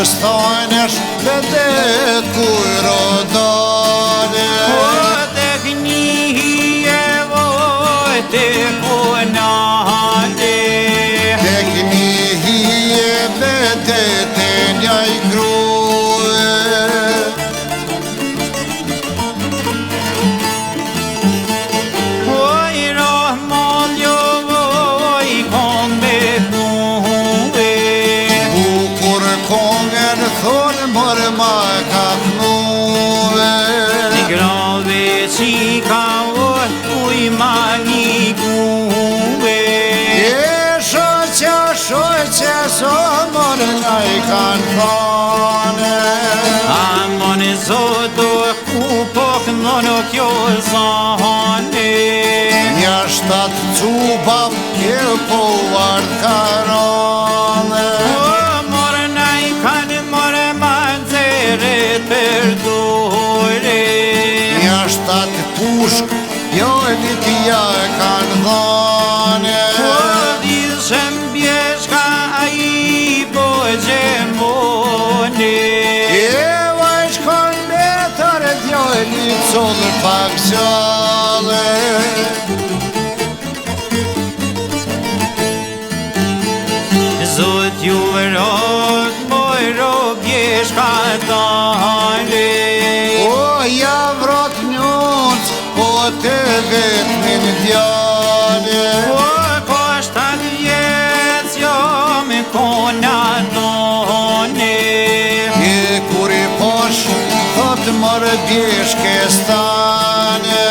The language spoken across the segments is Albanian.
stanesh vedet kur o dale. Tek një voj të konale. Tek një vedet e njaj grue. Oj Rahman jo voj kong me knue. Bukur kongen thon mor ma ka knue. Në grave qika voj uj ma një kue. Shoqe so mor njaj kan thane. Amon zoto ku pok nono kjo zane. Nja shtat cuba kje po vart karane. More naj kan more manzere për dore. Nja shtat pushk jo litja kan dhane. Dizem bjeshka a i bojgjemone. Vajshkon betar djojli coll pak sjale. Zot ju vërot mojro bjeshka tale. O ja vrot njons po të vet min djale. Po shtat vjec jo me kona tone. Kur i posh thot mor bjeshke stane.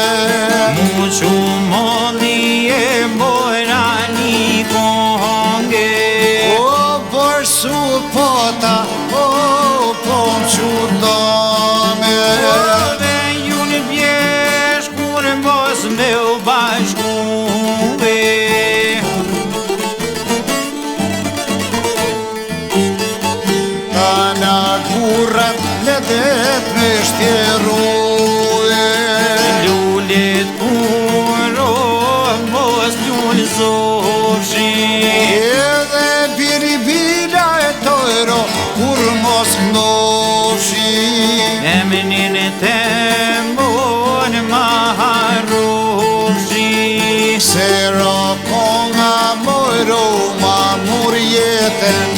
Mu që molli e mora një konge. O borsu pota, o pom që dame. Dhe ju në bjesh kur mos me u bashkue. Ta na kurat ledet me shtjerue. Lullet kuro mos lull zoshi. Edhe biribila e tojro kur mos knoshi. Emnin temon ma haroshi. Se ro konga mojro ma mur jeten.